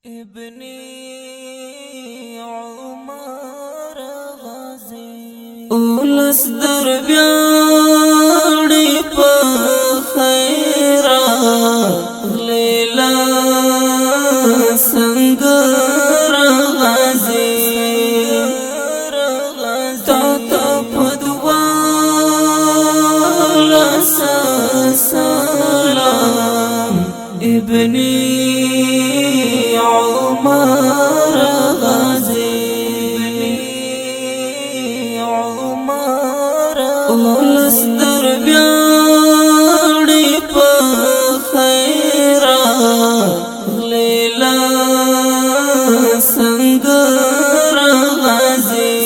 ابني عمر غازي ولس دربیاړي په خیرا لیلا سنگر غازي تا پدوا سلام ابني عمر غازي عمر ولس دربیاړي په خیرا لیلا سنگر غازي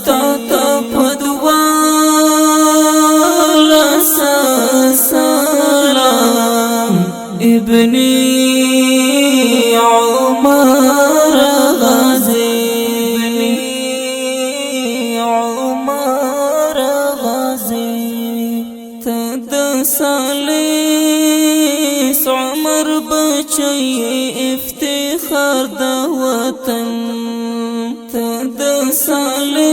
تا پدوا سلام ابني عمر غازي عمر غازي تد سالس عمر بچي افتخار د وطن تد سالس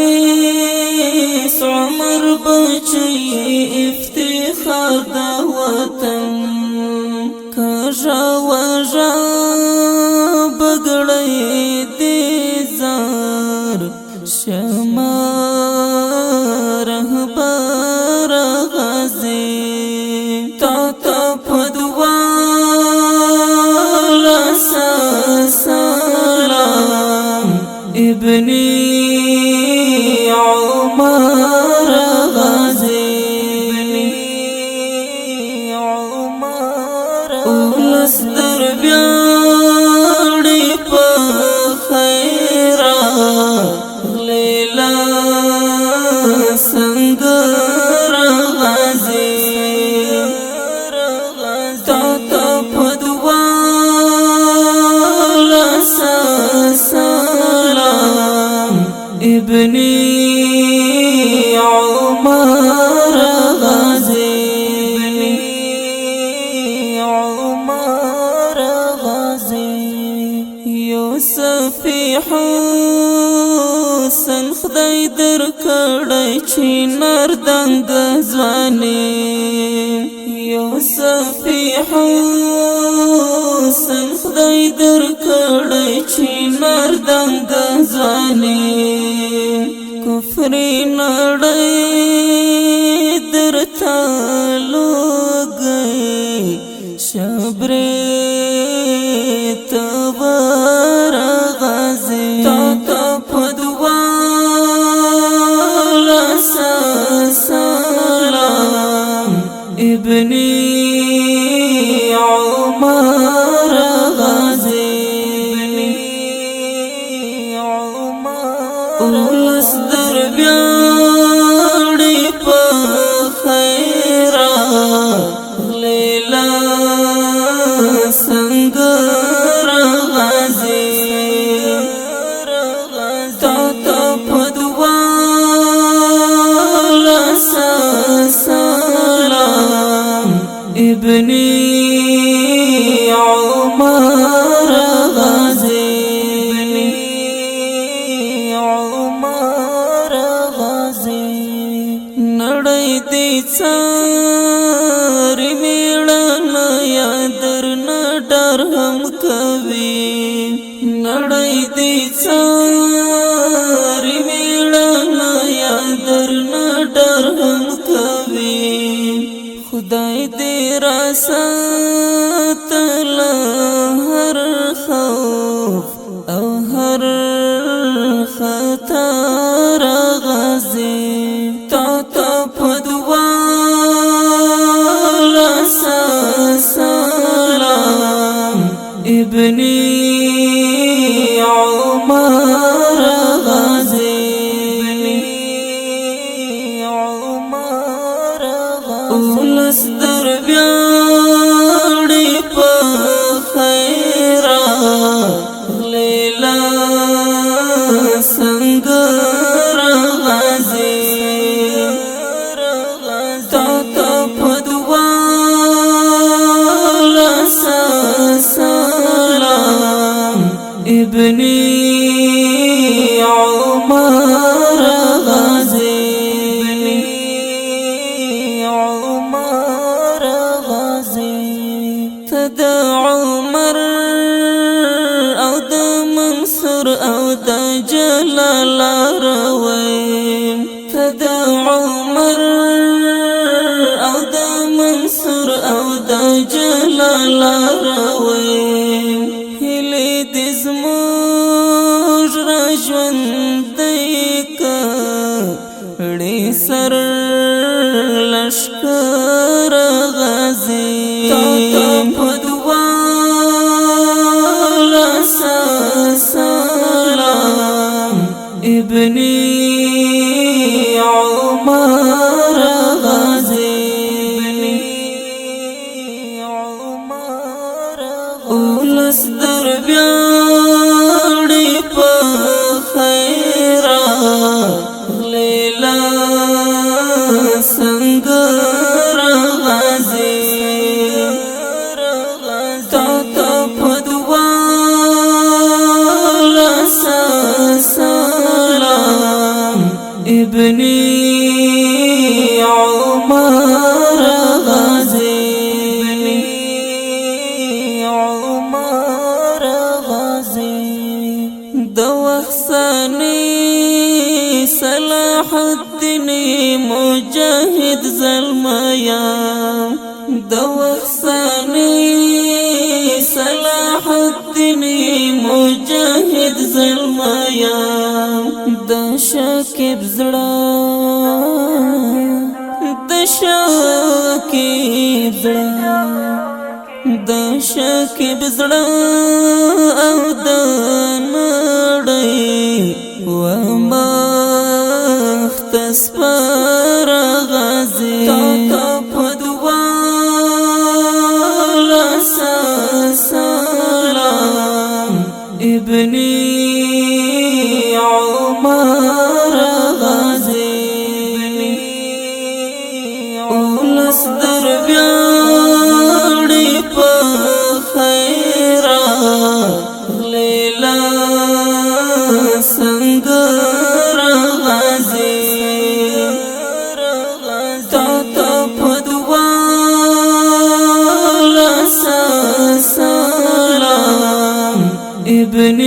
عمر بچي افتخار د وطن کجا وجا بگڑی دی زار شما رهبر غازی تا پدوال سلام ابنی عمر غازی ولس دربیاړي په خیرا لیلا سنگر غازي تا پدوا سلام ابني عمر غازي یوسفی حسن خدای در کړی چې نردنګ ځواني یوسفی حسن خدای در کړی چې نردنګ ځواني کفر نړۍ درته لوګي شبرې تبر غازي تا پدوال سلام ابني عمر غازي ولس دربیاړي په خیرا لیلا سنگر غازي تا پدوال سلام ابني عمر غازي عمر غازي نړۍ دې څاري میړانه یا درنه ډر هم کوي نړۍ دې څاري میړانه یا درنه ډر هم کوي خدای دې را ساتل هر خوف او هر خطر غازي تا پدوال سلام ابني عمر غازي ولس دربیاړي په خیرا لیلا سنگر غازي تا پدوا سلام ابن عمر غازي عمر غازي تدا عمر او دا منصور او دا جلال روي تدا عمر او دا منصور او دا جلال روي هلی دزموج رجوند دیکا ڑی سر لشکر غازی تا پدوالا سلام ابن عمر غازی اولس در بیاڑی پا خیرا غلیلا سنگر غازی تا پدوالا سلام ابن عمر غازی دوخسانی صلاح الدین مجاهد زلمیا دوخسانی صلاح الدین مجاهد زلمیا د شکیب زړه د شکیب زړه د شکیب زړه او د نړۍ و مختصپر غازی تا پدوالا سلام ابن عمر غازی اولس در بیاڑی پا خیرا غلیلا سنگر غازی تا پدوالا سلام ابن